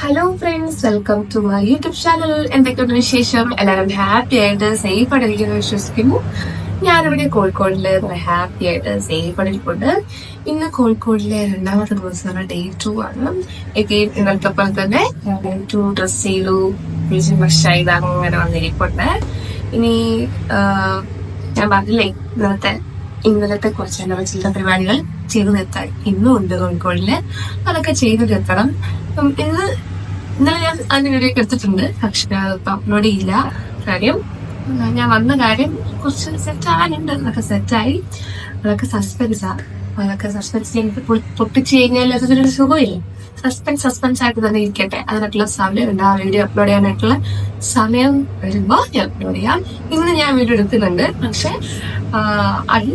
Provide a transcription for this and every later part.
Hello friends, welcome to my YouTube channel. എന്തൊക്കെയുണ്ട് വിശേഷം? എല്ലാവരും ഹാപ്പി ആയിട്ട് സേഫ് ആയിട്ട് ഇരിക്കുന്നു വിശ്വസിക്കുന്നു. ഞാനിവിടെ കോഴിക്കോടില് ഹാപ്പി ആയിട്ട് സേഫ് ആയിട്ട് ഇരിപ്പുണ്ട്. ഇന്ന് കോഴിക്കോടിലെ രണ്ടാമത്തെ ദിവസമാണ്, ഡേ 2 ആണ്. ഇന്നത്തെ പോലെ തന്നെ ഡേ 2 ഡ്രസ് ചെയ്തു, ഫ്രഷായി അങ്ങനെ വന്നിരിപ്പുണ്ട്. ഇനി ഞാൻ പറഞ്ഞില്ലേ, ഇന്നലത്തെ കുറച്ച് ചില പരിപാടികൾ ചെയ്തു നിർത്താൻ ഇന്നും ഉണ്ട് കോഴിക്കോടില്. അതൊക്കെ ചെയ്തു നിർത്തണം. ഇന്നലെ ഞാൻ അതിന്റെ വീഡിയോ എടുത്തിട്ടുണ്ട്, പക്ഷെ അതിപ്പോ അപ്ലോഡ് ചെയ്യില്ല. കാര്യം ഞാൻ വന്ന കാര്യം കുറച്ച് സെറ്റ് ആവാനുണ്ട്. അതൊക്കെ സെറ്റായി. അതൊക്കെ സസ്പെൻസ് എനിക്ക് പൊട്ടിച്ചു കഴിഞ്ഞാൽ അതൊരു സുഖമില്ല. സസ്പെൻസ് ആയിട്ട് തന്നെ ഇരിക്കട്ടെ. അതിനായിട്ടുള്ള സമയം ഉണ്ട്. ആ വീഡിയോ അപ്ലോഡ് ചെയ്യാനായിട്ടുള്ള സമയം വരുമ്പോ ഞാൻ അപ്ലോഡ് ചെയ്യാം. ഇന്ന് ഞാൻ വീഡിയോ എടുക്കുന്നുണ്ട്, പക്ഷെ അത്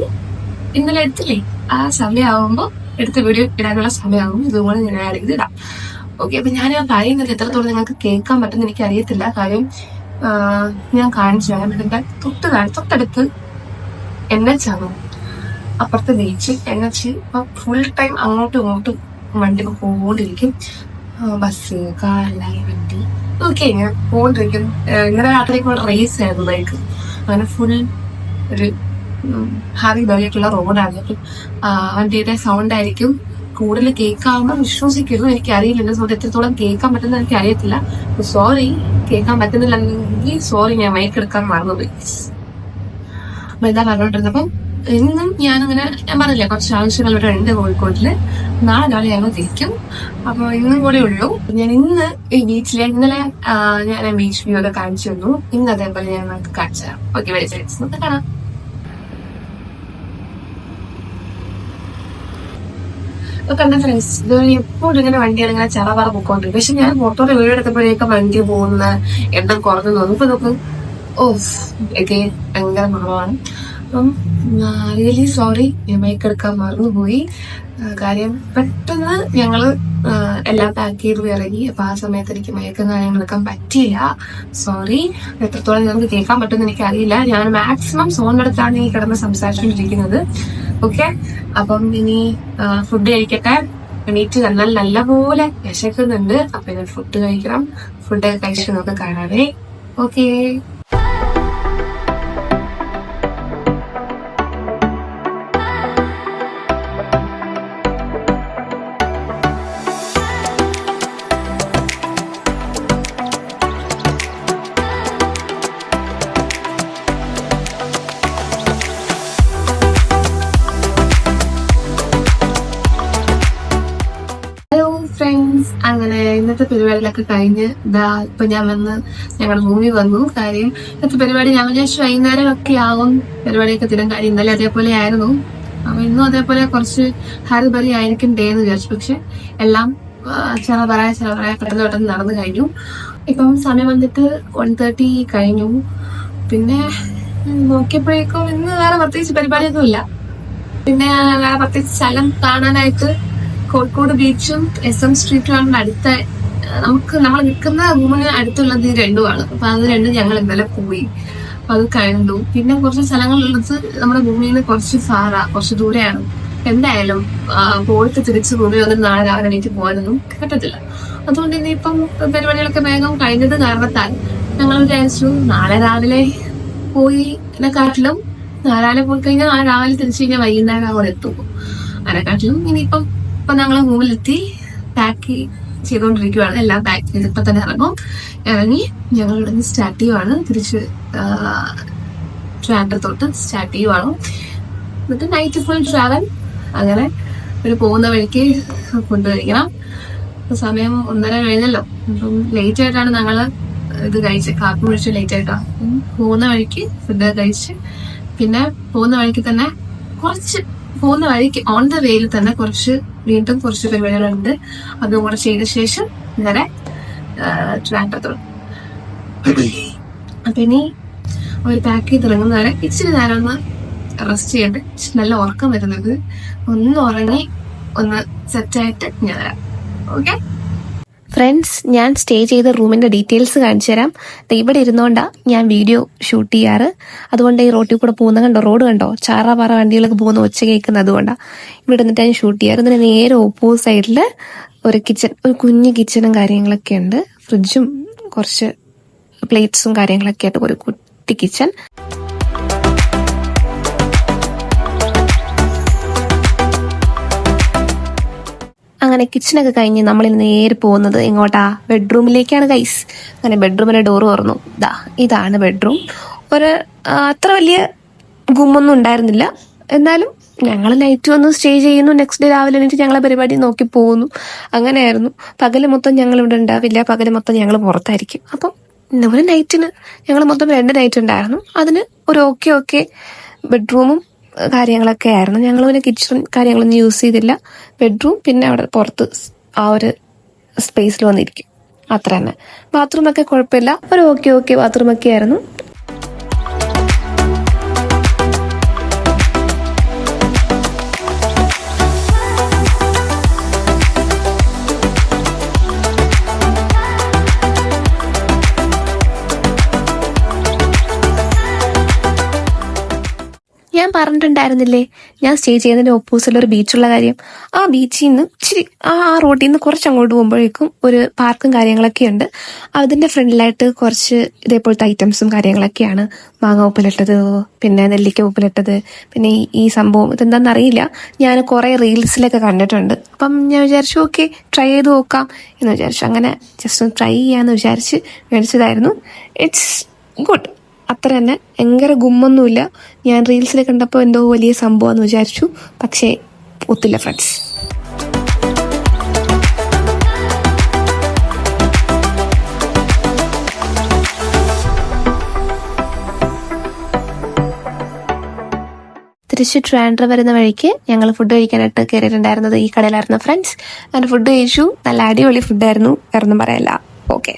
ഇന്നലെ എടുത്തില്ലേ, ആ സമയമാകുമ്പോ എടുത്ത വീഡിയോ ഇടാനുള്ള സമയമാകും. ഇതുപോലെ ഞാൻ ആഡ് ചെയ്തിടാം. ഓക്കെ, അപ്പൊ ഞാൻ പറയുന്നത് എത്രത്തോളം നിങ്ങൾക്ക് കേൾക്കാൻ പറ്റുന്ന എനിക്ക് അറിയത്തില്ല. കാര്യം ഞാൻ കാണിച്ചു തരാം. ഇതിന്റെ തൊട്ടടുത്ത് NH ആണ്, അപ്പുറത്ത് ബീച്ച്. NH ഫുൾ ടൈം അങ്ങോട്ടും ഇങ്ങോട്ടും വണ്ടി പോകൊണ്ടിരിക്കും. ബസ്, കാറിലായി വണ്ടി ഓക്കെ ഞാൻ പോകൊണ്ടിരിക്കും. ഇന്നലെ രാത്രിക്ക് റേസ് ആയിരുന്നു ബൈക്ക്. അങ്ങനെ ഫുൾ ഒരു ഹറി ബറിയായിട്ടുള്ള റോഡാണ്. വണ്ടിയുടെ സൗണ്ട് ആയിരിക്കും കൂടുതൽ കേൾക്കാവുന്ന. വിശ്വസിക്കുന്നു, എനിക്ക് അറിയില്ല എന്റെ സൗണ്ട് എത്രത്തോളം കേൾക്കാൻ പറ്റുന്ന എനിക്ക് അറിയത്തില്ല. സോറി, കേൾക്കാൻ പറ്റുന്നില്ലെങ്കിൽ സോറി, ഞാൻ മൈക്ക് എടുക്കാൻ മറന്നുപോയി. അപ്പൊ എന്താ പറഞ്ഞോണ്ടിരുന്നപ്പം ഇന്നും ഞാനിങ്ങനെ ഞാൻ പറഞ്ഞില്ലേ, കുറച്ച് ആവശ്യങ്ങൾ ഇവിടെ ഉണ്ട് കോഴിക്കോട്ടില്. നാളെ ഞങ്ങൾ തിരിക്കും. അപ്പൊ ഇന്നും കൂടെ ഉള്ളൂ. ഞാൻ ഇന്ന് ഈ ബീച്ചിലെ ഇന്നലെ ഞാൻ ബീച്ച് വ്യൂ ഒക്കെ കാണിച്ചു തന്നു. ഇന്ന് അതേപോലെ ഞാൻ നമുക്ക് കാണിച്ചു തരാം. ഓക്കെ, വെരി സൈഡ്സ് നമുക്ക് കാണാം. കണ്ട ഫ്രണ്ട്സ്, ഇതുവരെ എപ്പോഴും ഇങ്ങനെ വണ്ടിയാണ് ഇങ്ങനെ ചറവറ പൊക്കോണ്ടിരിക്കും. പക്ഷെ ഞാൻ പുറത്തോടെ വീട് എടുത്തപ്പോഴേക്കും വണ്ടി പോകുന്ന എണ്ണം കുറഞ്ഞു തോന്നും. ഇപ്പൊ നോക്കും, ഒക്കെ ഭയങ്കര കുറവാണ്. അപ്പം റിയലി സോറി, ഞാൻ മൈക്ക് എടുക്കാൻ മറന്നുപോയി. കാര്യം പെട്ടെന്ന് ഞങ്ങള് എല്ലാം പാക്ക് ചെയ്ത് ഇറങ്ങി. അപ്പൊ ആ സമയത്ത് എനിക്ക് മയക്കം കാര്യങ്ങൾ എടുക്കാൻ പറ്റിയില്ല. സോറി. എത്രത്തോളം നിങ്ങൾക്ക് കേൾക്കാൻ പറ്റുമെന്ന് എനിക്ക് അറിയില്ല. ഞാൻ മാക്സിമം സോണിനടുത്താണ് ഈ കിടന്ന് സംസാരിച്ചുകൊണ്ടിരിക്കുന്നത്. ഓക്കെ, അപ്പം ഇനി ഫുഡ് കഴിക്കട്ടെ. എണീറ്റ് നല്ലപോലെ വിശക്കുന്നുണ്ട്. അപ്പൊ ഞാൻ ഫുഡ് കഴിക്കണം. ഫുഡ് കഴിച്ച് നമുക്ക് കാണാവേ. ഓക്കെ. ഫ്രണ്ട്സ്, അങ്ങനെ ഇന്നത്തെ പരിപാടികളൊക്കെ കഴിഞ്ഞ് ഇപ്പൊ ഞാൻ ഞങ്ങളുടെ റൂമിൽ വന്നു. കാര്യം ഇന്നത്തെ പരിപാടി ഞാൻ വിചാരിച്ചു വൈകുന്നേരം ഒക്കെ ആവും പരിപാടിയൊക്കെ തരും. കാര്യം ഇന്നലെ അതേപോലെ ആയിരുന്നു. അപ്പൊ ഇന്നും അതേപോലെ കുറച്ച് ഹരിബറി ആയിരിക്കും ഡേ എന്ന് വിചാരിച്ചു. പക്ഷെ എല്ലാം ചെറപറായ പെട്ടെന്ന് നടന്നു കഴിഞ്ഞു. ഇപ്പം സമയം വന്നിട്ട് 1:30 കഴിഞ്ഞു. പിന്നെ നോക്കിയപ്പോഴേക്കും ഇന്ന് വേറെ പ്രത്യേകിച്ച് പരിപാടിയൊന്നും ഇല്ല. പിന്നെ വേറെ പ്രത്യേകിച്ച് സ്ഥലം കാണാനായിട്ട് കോഴിക്കോട് ബീച്ചും SM സ്ട്രീറ്റുമാണ് അടുത്ത. നമ്മൾ നിൽക്കുന്ന റൂമിന് അടുത്തുള്ളത് ഈ രണ്ടുമാണ്. അപ്പൊ അത് രണ്ടും ഞങ്ങൾ ഇന്നലെ പോയി. അപ്പൊ അത് കണ്ടു. പിന്നെ കുറച്ച് സ്ഥലങ്ങളുള്ളത് നമ്മുടെ ഭൂമിയിൽ നിന്ന് കുറച്ച് ദൂരെയാണ്. എന്തായാലും പോയിട്ട് തിരിച്ച് ഭൂമി വന്നിട്ട് നാളെ രാവിലെ എണീറ്റ് പോകാനൊന്നും പറ്റത്തില്ല. അതുകൊണ്ട് ഇനിയിപ്പം പരിപാടികളൊക്കെ വേഗം കഴിഞ്ഞത് കാരണത്താൽ ഞങ്ങൾ വിചാരിച്ചു നാളെ രാവിലെ പോയി എന്നെക്കാട്ടിലും നാളെ പോയി കഴിഞ്ഞാൽ നാളെ രാവിലെ തിരിച്ചു കഴിഞ്ഞാൽ വൈകുന്നേരം അവിടെ എത്തും. അതിനെക്കാട്ടിലും ഇനിയിപ്പം ഞങ്ങൾ റൂമിലെത്തി പാക്ക് ചെയ്തുകൊണ്ടിരിക്കുകയാണ്. എല്ലാം പാക്ക് ചെയ്ത് ഇപ്പൊ തന്നെ ഇറങ്ങി ഞങ്ങൾ ഇവിടെ നിന്ന് സ്റ്റാർട്ട് ചെയ്യുവാണ്. തിരിച്ച് ട്രാൻഡ്രത്തോട്ട് സ്റ്റാർട്ട് ചെയ്യുവാണ്. എന്നിട്ട് നൈറ്റ് ഫുൾ ട്രാവൽ. അങ്ങനെ ഒരു പോകുന്ന വഴിക്ക് ഫുഡ് കഴിക്കണം. സമയം 1:30 കഴിഞ്ഞല്ലോ. അപ്പം ലേറ്റ് ആയിട്ടാണ് ഞങ്ങള് ഇത് കഴിച്ച് കാപ്പി കുടിച്ച് ലേറ്റ് ആയിട്ടാണ്. പോകുന്ന വഴിക്ക് ഫുഡ് കഴിച്ച് പിന്നെ പോകുന്ന വഴിക്ക് ഓൺ ദ വേയിൽ തന്നെ വീണ്ടും കുറച്ച് പരിപാടികളുണ്ട്. അതും കൂടെ ചെയ്ത ശേഷം നേരെ ട്രാൻഡ്രത്തോട്. അപ്പൊ ഇനി ഒരു പാക്ക് ചെയ്ത് ഇറങ്ങുന്നവരെ ഇച്ചിരി നേരം ഒന്ന് റെസ്റ്റ് ചെയ്യട്ടെ. നല്ല ഉറക്കം വരുന്നത്. ഒന്ന് ഉറങ്ങി ഒന്ന് സെറ്റായിട്ട് ഞാൻ വരാം. ഓക്കെ ഫ്രണ്ട്സ്, ഞാൻ സ്റ്റേ ചെയ്ത റൂമിന്റെ ഡീറ്റെയിൽസ് കാണിച്ചു തരാം. ഇവിടെ ഇരുന്നോണ്ടാ ഞാൻ വീഡിയോ ഷൂട്ട് ചെയ്യാറ്. അതുകൊണ്ട് ഈ റോട്ടിൽ കൂടെ പോകുന്ന കണ്ടോ, റോഡ് കണ്ടോ, ചാറാപാറ വണ്ടികളൊക്കെ പോകുന്ന ഒച്ച കേൾക്കുന്നത് അതുകൊണ്ടാ. ഇവിടെ നിന്നിട്ട് ഞാൻ ഷൂട്ട് ചെയ്യാറ്. ഇതിന് നേരെ ഓപ്പോസിറ്റ് സൈഡിൽ ഒരു കിച്ചൺ, ഒരു കുഞ്ഞു കിച്ചണും കാര്യങ്ങളൊക്കെ ഉണ്ട്. ഫ്രിഡ്ജും കുറച്ച് പ്ലേറ്റ്സും കാര്യങ്ങളൊക്കെ ആയിട്ട് ഒരു കുട്ടി കിച്ചൺ. അങ്ങനെ കിച്ചണൊക്കെ കഴിഞ്ഞ് നമ്മളിൽ നേരെ പോകുന്നത് എങ്ങോട്ടാ? ബെഡ്റൂമിലേക്കാണ് ഗൈസ്. അങ്ങനെ ബെഡ്റൂമിന്റെ ഡോറ് തുറന്നു. ഇതാണ് ബെഡ്റൂം. അത്ര വലിയ ഗുമ്മൊന്നും ഉണ്ടായിരുന്നില്ല. എന്നാലും ഞങ്ങൾ നൈറ്റ് വന്ന് സ്റ്റേ ചെയ്യുന്നു. നെക്സ്റ്റ് ഡേ രാവിലെ എണീറ്റ് ഞങ്ങളെ പരിപാടി നോക്കി പോകുന്നു. അങ്ങനെയായിരുന്നു. പകല് മൊത്തം ഞങ്ങൾ ഇവിടെ ഉണ്ടാവില്ല. പകല് മൊത്തം ഞങ്ങൾ പുറത്തായിരിക്കും. അപ്പം ഒരു നൈറ്റിന് ഞങ്ങൾ മൊത്തം 2 നൈറ്റ് ഉണ്ടായിരുന്നു. അതിന് ഒരു ഓക്കെ ബെഡ്റൂമും കാര്യങ്ങളൊക്കെ ആയിരുന്നു. ഞങ്ങൾ പിന്നെ കിച്ചൺ കാര്യങ്ങളൊന്നും യൂസ് ചെയ്തില്ല. ബെഡ്റൂം പിന്നെ അവിടെ പുറത്ത് ആ ഒരു സ്പേസിൽ വന്നിരിക്കും, അത്ര തന്നെ. ബാത്റൂമൊക്കെ കുഴപ്പമില്ല, ഒരു ഓക്കെ ബാത്റൂമൊക്കെ ആയിരുന്നു. ഞാൻ പറഞ്ഞിട്ടുണ്ടായിരുന്നില്ലേ ഞാൻ സ്റ്റേ ചെയ്യുന്നതിന്റെ ഓപ്പോസിറ്റിൽ ഒരു ബീച്ചുള്ള കാര്യം. ആ ബീച്ചിൽ നിന്ന് ഇച്ചിരി ആ റോഡിൽ നിന്ന് കുറച്ച് അങ്ങോട്ട് പോകുമ്പോഴേക്കും ഒരു പാർക്കും കാര്യങ്ങളൊക്കെ ഉണ്ട്. അതിന്റെ ഫ്രണ്ടിലായിട്ട് കുറച്ച് ഇതേപോലത്തെ ഐറ്റംസും കാര്യങ്ങളൊക്കെയാണ്. മാങ്ങ ഉപ്പിലിട്ടത്, പിന്നെ നെല്ലിക്ക ഉപ്പിലിട്ടത്, പിന്നെ ഈ സംഭവം ഇതെന്താണെന്ന് അറിയില്ല. ഞാൻ കുറെ റീൽസിലൊക്കെ കണ്ടിട്ടുണ്ട്. അപ്പം ഞാൻ വിചാരിച്ചു ഓക്കെ ട്രൈ ചെയ്ത് നോക്കാം എന്ന് വിചാരിച്ചു. അങ്ങനെ ജസ്റ്റ് ഒന്ന് ട്രൈ ചെയ്യാന്ന് വിചാരിച്ച് മേടിച്ചതായിരുന്നു. ഇറ്റ്സ് ഗുഡ്, അത്ര തന്നെ. ഭയങ്കര ഗുമ്മൊന്നുമില്ല. ഞാൻ റീൽസിൽ കണ്ടപ്പോൾ എന്തോ വലിയ സംഭവമെന്ന് വിചാരിച്ചു, പക്ഷേ ഒത്തില്ല ഫ്രണ്ട്സ്. തിരിച്ച് ട്രിവാൻഡ്രം വരുന്ന വഴിക്ക് ഞങ്ങൾ ഫുഡ് കഴിക്കാനായിട്ട് കയറിയിട്ടുണ്ടായിരുന്നത് ഈ കടയിലായിരുന്നു ഫ്രണ്ട്സ്. അങ്ങനെ ഫുഡ് കഴിച്ചു. നല്ല അടിപൊളി ഫുഡായിരുന്നു, വേറൊന്നും പറയല്ല. Okay,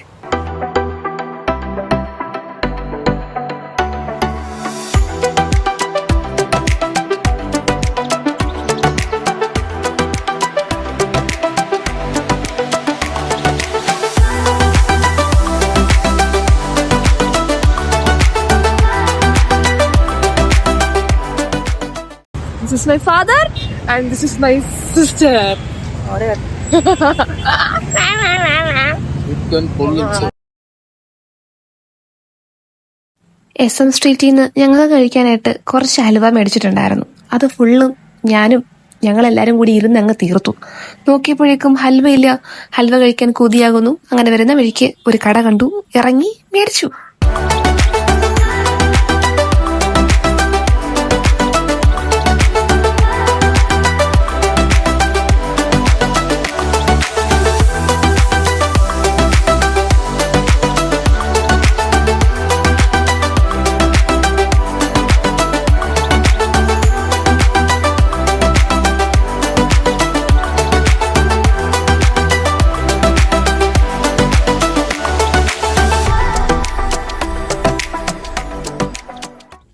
This is my father and this is my sister. SM സ്ട്രീറ്റിൽ നിന്ന് ഞങ്ങൾക്ക് കഴിക്കാനായിട്ട് കുറച്ച് ഹലുവ മേടിച്ചിട്ടുണ്ടായിരുന്നു. അത് ഫുള്ളും ഞാനും ഞങ്ങളെല്ലാരും കൂടി ഇരുന്ന് അങ്ങ് തീർത്തു. നോക്കിയപ്പോഴേക്കും ഹൽവയില്ല. ഹൽവ കഴിക്കാൻ കൊതിയാകുന്നു. അങ്ങനെ വരുന്ന വഴിക്ക് ഒരു കട കണ്ടു, ഇറങ്ങി മേടിച്ചു.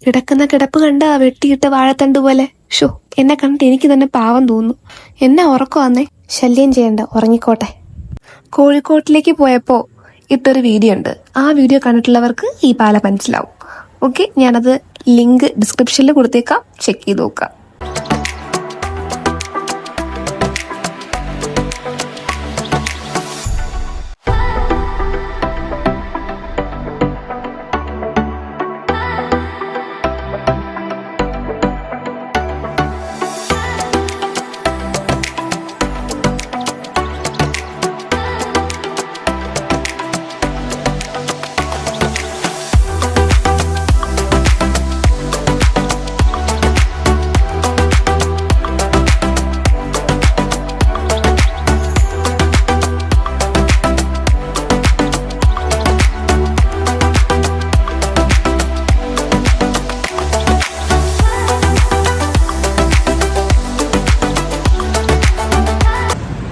കിടക്കുന്ന കിടപ്പ് കണ്ട വെട്ടിയിട്ട വാഴത്തണ്ട് പോലെ. ഷോ, എന്നെ കണ്ടിട്ട് എനിക്ക് തന്നെ പാവം തോന്നുന്നു. എന്നെ ഉറക്കമാന്നേ, ശല്യം ചെയ്യണ്ട, ഉറങ്ങിക്കോട്ടെ. കോഴിക്കോട്ടിലേക്ക് പോയപ്പോ ഇട്ടൊരു വീഡിയോ ഉണ്ട്. ആ വീഡിയോ കണ്ടിട്ടുള്ളവർക്ക് ഈ പാല മനസ്സിലാവും. ഓക്കെ, ഞാനത് ലിങ്ക് ഡിസ്ക്രിപ്ഷനിൽ കൊടുത്തേക്കാം, ചെക്ക് ചെയ്ത് നോക്കാം.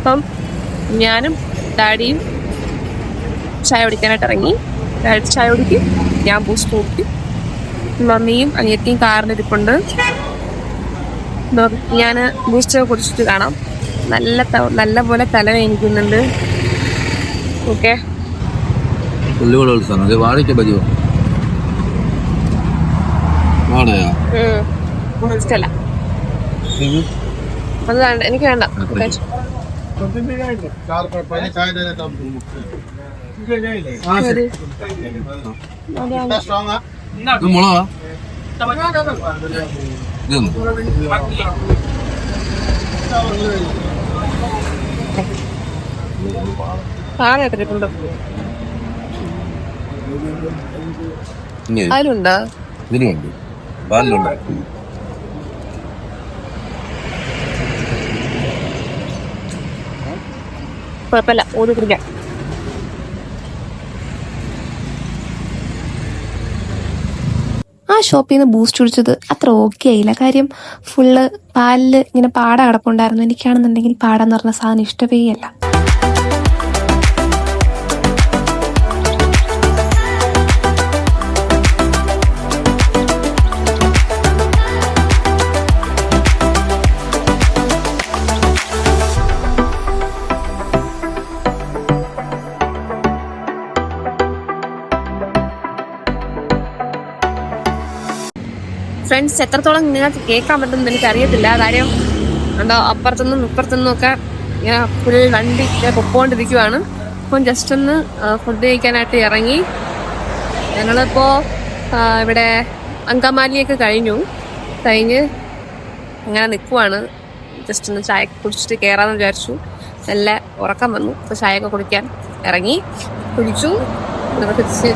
അപ്പം ഞാനും ഡാഡിയും ചായ കുടിക്കാനായിട്ട് ഇറങ്ങി. ഡാഡി ചായ കുടിക്കും, ഞാൻ ബൂസ്റ്റ് കുടിക്കും. മമ്മിയും അനിയത്തിയും കാറിലിരിപ്പുണ്ട്. ഞാൻ ബൂസ്റ്റ് കുടിച്ചിട്ട് കാണാം. നല്ല പോലെ തല വേനിക്കുന്നുണ്ട്. ഓക്കെ, ഇഷ്ടല്ല, അത് വേണ്ട, എനിക്ക് വേണ്ട. चार पर पहले चाय दे देता हूँ कितना स्ट्रांग है ഇത് മുളകാ ഇതൊന്നും ഇനി അതിലുണ്ടോ? ഇതിലുണ്ട് പാലിലുണ്ട്. കുഴപ്പമില്ല, ഊതി കുടിക്കാം. ആ ഷോപ്പിൽ നിന്ന് ബൂസ്റ്റ് കുടിച്ചത് അത്ര ഓക്കെ ആയില്ല. കാര്യം ഫുള്ള് പാലിൽ ഇങ്ങനെ പാട കിടപ്പുണ്ടായിരുന്നു. എനിക്കാണെന്നുണ്ടെങ്കിൽ പാടെന്ന് പറഞ്ഞ സാധനം ഇഷ്ടമേ അല്ല. ഫ്രണ്ട്സ്, എത്രത്തോളം നിങ്ങൾക്ക് കേൾക്കാൻ പറ്റുമെന്ന് എനിക്കറിയത്തില്ല. കാര്യം ഉണ്ടോ, അപ്പുറത്തുനിന്നും ഇപ്പുറത്തുനിന്നും ഒക്കെ ഇങ്ങനെ ഫുൾ വണ്ടി പൊക്കോണ്ടിരിക്കുവാണ്. അപ്പം ജസ്റ്റ് ഒന്ന് ഫുഡ് കഴിക്കാനായിട്ട് ഇറങ്ങി. ഞങ്ങളിപ്പോൾ ഇവിടെ അങ്കമാലിയൊക്കെ കഴിഞ്ഞ് അങ്ങനെ നിൽക്കുവാണ്. ജസ്റ്റ് ഒന്ന് ചായ കുടിച്ചിട്ട് കയറാമെന്ന് വിചാരിച്ചു. നല്ല ഉറക്കം വന്നു. അപ്പോൾ ചായയൊക്കെ കുടിക്കാൻ ഇറങ്ങി, കുടിച്ചു. തിരിച്ച്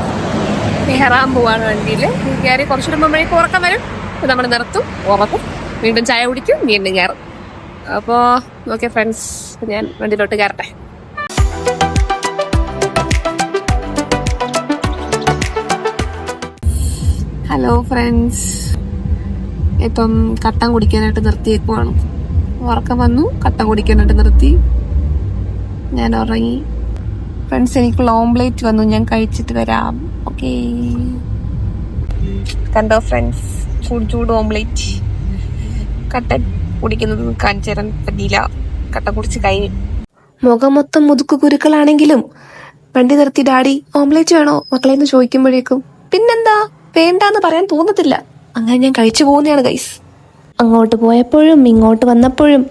കയറാൻ പോവാണ് വണ്ടിയിൽ. കയറി കുറച്ചുകൂടെ മുമ്പേക്ക് ഉറക്കം വരും. അപ്പോൾ നമ്മൾ നിർത്തും, ഉറക്കും, വീണ്ടും ചായ കുടിക്കും, വീണ്ടും കയറും. അപ്പോൾ ഓക്കെ ഫ്രണ്ട്സ്, ഞാൻ വണ്ടിയിലോട്ട് കയറട്ടെ. ഹലോ ഫ്രണ്ട്സ്, ഇപ്പം കട്ടൻ കുടിക്കാനായിട്ട് നിർത്തിയേക്കുവാണ്. ഉറക്കം വന്നു, കട്ടൻ കുടിക്കാനായിട്ട് നിർത്തി. ഞാൻ ഉറങ്ങി. ഫ്രണ്ട്സ്, എനിക്കുള്ള ഓംപ്ലേറ്റ് വന്നു, ഞാൻ കഴിച്ചിട്ട് വരാം. ഓക്കെ, കണ്ടോ ഫ്രണ്ട്സ്, ചൂട് ഓംപ്ലേറ്റ്. കട്ടൻ കുടിക്കുന്നത് കാണിച്ചു തരാൻ പറ്റിയില്ല. കട്ടൻ കുടിച്ച് കഴിഞ്ഞു. മുഖം മൊത്തം മുതുക്ക് കുരുക്കളാണെങ്കിലും വണ്ടി നിർത്തി ഡാഡി ഓംപ്ലേറ്റ് വേണോ മക്കളെ എന്ന് ചോദിക്കുമ്പോഴേക്കും പിന്നെന്താ വേണ്ടാന്ന് പറയാൻ തോന്നത്തില്ല. അങ്ങനെ ഞാൻ കഴിച്ചു പോകുന്നതാണ് ഗൈസ്. അങ്ങോട്ട് പോയപ്പോഴും ഇങ്ങോട്ട് വന്നപ്പോഴും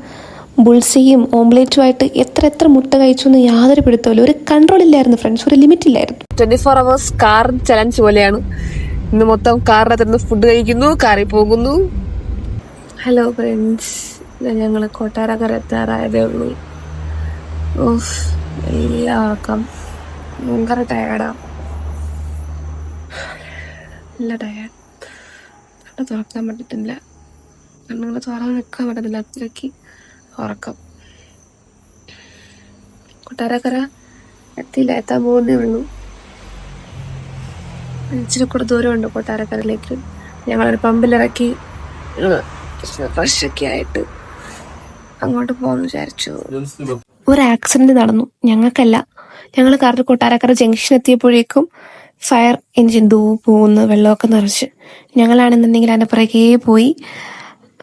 ബുൾസിയും ഓംപ്ലേറ്റുമായിട്ട് എത്ര മുട്ട കഴിച്ചു എന്ന് യാതൊരു പിടുത്തമില്ല. ഒരു കൺട്രോൾ ഇല്ലായിരുന്നു ഫ്രണ്ട്സ്, ഒരു ലിമിറ്റ് ഇല്ലായിരുന്നു. 24 hours കാർ ചലഞ്ച് പോലെയാണ്. ഇന്ന് മൊത്തം കാറിനകത്ത് ഫുഡ് കഴിക്കുന്നു, കാറിൽ പോകുന്നു. ഹലോ ഫ്രണ്ട്സ്, ഞങ്ങൾ കൊട്ടാരക്കര എത്താറായതേ ഉള്ളൂ. ഓഫ്, എല്ലാവർക്കും ഭയങ്കര ടയർഡാ, നല്ല ടയർഡ്. കണ്ണ് തുറക്കാൻ പറ്റത്തില്ല, കണ്ണുകൾ തുറന്ന് നിൽക്കാൻ പറ്റത്തില്ല, അത്രയ്ക്ക് ഉറക്കം. കൊട്ടാരക്കര എത്താൻ പോകുന്നേ ഉള്ളൂ. ഇച്ചിരി കൂടെ ദൂരമുണ്ട് കൊട്ടാരക്കരയിലേക്ക്. ഞങ്ങളൊരു പമ്പിലിറക്കി ഫ്രഷൊക്കെ ആയിട്ട് അങ്ങോട്ട് പോകുമെന്ന് വിചാരിച്ചു. ഒരു ആക്സിഡന്റ് നടന്നു, ഞങ്ങൾക്കല്ല. ഞങ്ങൾ കാറിൽ കൊട്ടാരക്കര ജംഗ്ഷൻ എത്തിയപ്പോഴേക്കും ഫയർ എൻജിൻ പോകുന്നു, വെള്ളമൊക്കെ നിറച്ച്. ഞങ്ങളാണെന്നുണ്ടെങ്കിൽ അതിൻ്റെ പുറകെ പോയി.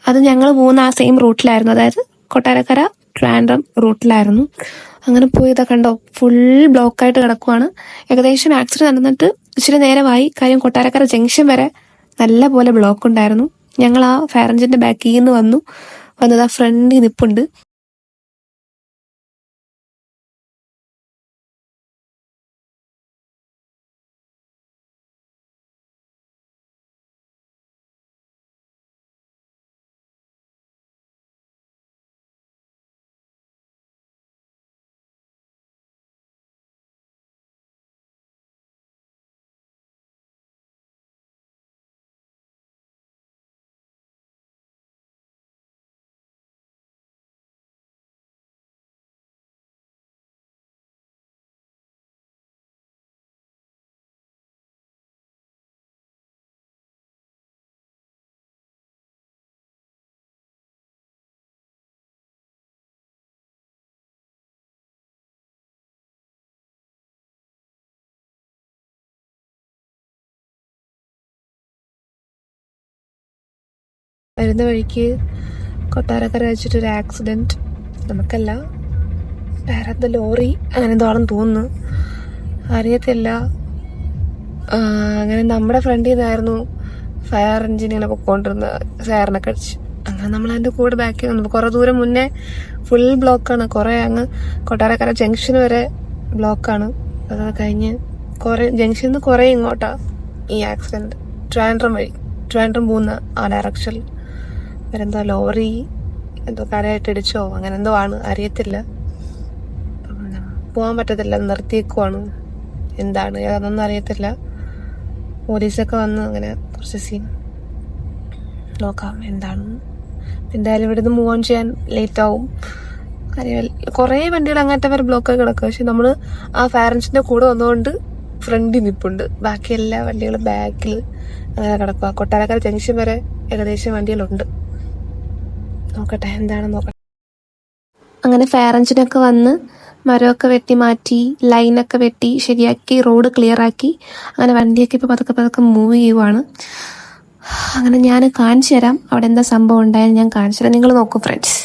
അത് ഞങ്ങൾ പോകുന്ന ആ സെയിം റൂട്ടിലായിരുന്നു, അതായത് കൊട്ടാരക്കര ട്രാൻഡ്രം റൂട്ടിലായിരുന്നു. അങ്ങനെ പോയതാ കണ്ടോ, ഫുൾ ബ്ലോക്കായിട്ട് കിടക്കുവാണ്. ഏകദേശം ആക്സിഡന്റ് നടന്നിട്ട് ഇച്ചിരി നേരമായി. കാര്യം കൊട്ടാരക്കര ജംഗ്ഷൻ വരെ നല്ല പോലെ ബ്ലോക്ക് ഉണ്ടായിരുന്നു. ഞങ്ങൾ ആ ഫയർ എഞ്ചിന്റെ ബാക്കിൽ നിന്ന് വന്നത് ആ ഫ്രണ്ടിൽ നിൽപ്പുണ്ട്. വരുന്ന വഴിക്ക് കൊട്ടാരക്കര വെച്ചിട്ടൊരു ആക്സിഡന്റ്. നമുക്കല്ല, വേറെ എന്തോ ലോറി അങ്ങനെ എന്തോണെന്ന് തോന്നുന്നു, അറിയത്തില്ല. അങ്ങനെ നമ്മുടെ ഫ്രണ്ടിൽ നിന്നായിരുന്നു ഫയർ എഞ്ചിൻ ഇങ്ങനെ പൊക്കോണ്ടിരുന്ന ഫയറിനൊക്കെ അടിച്ച്. അങ്ങനെ നമ്മൾ അതിൻ്റെ കൂടെ ബാക്കി വന്നു. കുറേ ദൂരം മുന്നേ ഫുൾ ബ്ലോക്കാണ്. കുറേ അങ്ങ് കൊട്ടാരക്കര ജംഗ്ഷൻ വരെ ബ്ലോക്കാണ്. അത് കഴിഞ്ഞ് കുറേ ജംഗ്ഷനിൽ നിന്ന് കുറേ ഇങ്ങോട്ടാണ് ഈ ആക്സിഡൻറ്റ്. ട്രിവാൻഡ്രം പോകുന്ന ആ ഡയറക്ഷനിൽ വേറെന്തോ ലോറി എന്തോ കരയായിട്ട് ഇടിച്ചോ അങ്ങനെ എന്തോ ആണ്, അറിയത്തില്ല. പോകാൻ പറ്റത്തില്ല, നിർത്തിയേക്കുവാണ്. എന്താണ് അതൊന്നും അറിയത്തില്ല. പോലീസൊക്കെ വന്ന് അങ്ങനെ കുറച്ച് സീൻ നോക്കാം എന്താണ്. എന്തായാലും ഇവിടെ നിന്ന് മൂവ് ഓൺ ചെയ്യാൻ ലേറ്റ് ആവും. കാര്യം കുറേ വണ്ടികൾ അങ്ങനത്തെ വരെ ബ്ലോക്കൊക്കെ കിടക്കുക. പക്ഷെ നമ്മൾ ആ ഫാരൻസിന്റെ കൂടെ വന്നുകൊണ്ട് ഫ്രണ്ടിൽ നിൽപ്പുണ്ട്. ബാക്കി എല്ലാ വണ്ടികളും ബാക്കിൽ അങ്ങനെ കിടക്കുക. കൊട്ടാരക്കര ജംഗ്ഷൻ വരെ ഏകദേശം വണ്ടികളുണ്ട്. നോക്കട്ടെ എന്താണെന്ന് നോക്കട്ടെ. അങ്ങനെ ഫയർ എഞ്ചിനൊക്കെ വന്ന് മരമൊക്കെ വെട്ടി മാറ്റി, ലൈനൊക്കെ വെട്ടി ശരിയാക്കി, റോഡ് ക്ലിയർ ആക്കി. അങ്ങനെ വണ്ടിയൊക്കെ ഇപ്പോൾ പതുക്കെ മൂവ് ചെയ്യുവാണ്. അങ്ങനെ ഞാൻ കാണിച്ചു തരാം അവിടെ എന്താ സംഭവം ഉണ്ടായെന്ന്. ഞാൻ കാണിച്ചു തരാം, നിങ്ങൾ നോക്കൂ ഫ്രണ്ട്സ്.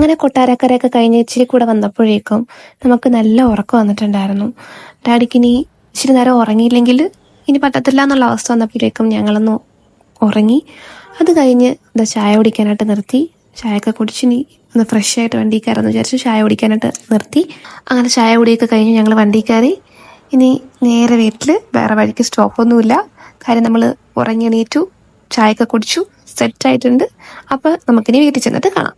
അങ്ങനെ കൊട്ടാരക്കരയൊക്കെ കഴിഞ്ഞ് ഇച്ചിരി കൂടെ വന്നപ്പോഴേക്കും നമുക്ക് നല്ല ഉറക്കം വന്നിട്ടുണ്ടായിരുന്നു. ഡാഡിക്ക് ഇനി ഇച്ചിരി നേരം ഉറങ്ങിയില്ലെങ്കിൽ ഇനി പറ്റത്തില്ല എന്നുള്ള അവസ്ഥ വന്നപ്പോഴേക്കും ഞങ്ങളൊന്ന് ഉറങ്ങി. അത് കഴിഞ്ഞ് എന്താ ചായ കുടിക്കാനായിട്ട് നിർത്തി. ചായയൊക്കെ കുടിച്ചിനി ഒന്ന് ഫ്രഷ് ആയിട്ട് വണ്ടി കയറാമെന്ന് വിചാരിച്ചു ചായ കുടിക്കാനായിട്ട് നിർത്തി. അങ്ങനെ ചായ കുടിയൊക്കെ കഴിഞ്ഞ് ഞങ്ങൾ വണ്ടി കയറി. ഇനി നേരെ വീട്ടിൽ, വേറെ വഴിക്ക് സ്റ്റോപ്പൊന്നുമില്ല. കാര്യം നമ്മൾ ഉറങ്ങി എണീറ്റു, ചായയൊക്കെ കുടിച്ചു, സെറ്റായിട്ടുണ്ട്. അപ്പോൾ നമുക്കിനി വീട്ടിൽ ചെന്നിട്ട് കാണാം.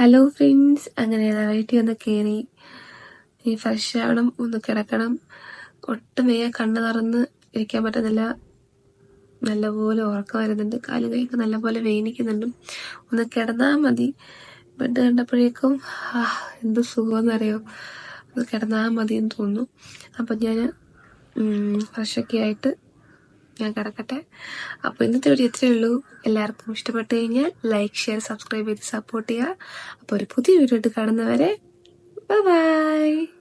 ഹലോ ഫ്രണ്ട്സ്, അങ്ങനെ വീട്ടിൽ ഒന്ന് കയറി. ഇനി ഫ്രഷ് ആവണം, ഒന്ന് കിടക്കണം. ഒട്ടും വയ്യ, കണ്ണ് തുറന്ന് ഇരിക്കാൻ പറ്റുന്നില്ല. നല്ലപോലെ ഉറക്കം വരുന്നുണ്ട്, കാലും കൈയൊക്കെ നല്ലപോലെ വേദനിക്കുന്നുണ്ട്. ഒന്ന് കിടന്നാൽ മതി. ബെഡ് കണ്ടപ്പോഴേക്കും എന്ത് സുഖമെന്നറിയോ, ഒന്ന് കിടന്നാൽ മതി എന്ന് തോന്നുന്നു. അപ്പം ഞാൻ ഫ്രഷൊക്കെ ആയിട്ട് ഞാൻ കിടക്കട്ടെ. അപ്പോൾ ഇന്നത്തെ വീഡിയോ ഇത്രയേ ഉള്ളൂ. എല്ലാവർക്കും ഇഷ്ടപ്പെട്ട് കഴിഞ്ഞാൽ ലൈക്ക്, ഷെയർ, സബ്സ്ക്രൈബ് ചെയ്ത് സപ്പോർട്ട് ചെയ്യുക. അപ്പോൾ ഒരു പുതിയ വീഡിയോ ആയിട്ട് കാണുന്നവരെ ബൈ.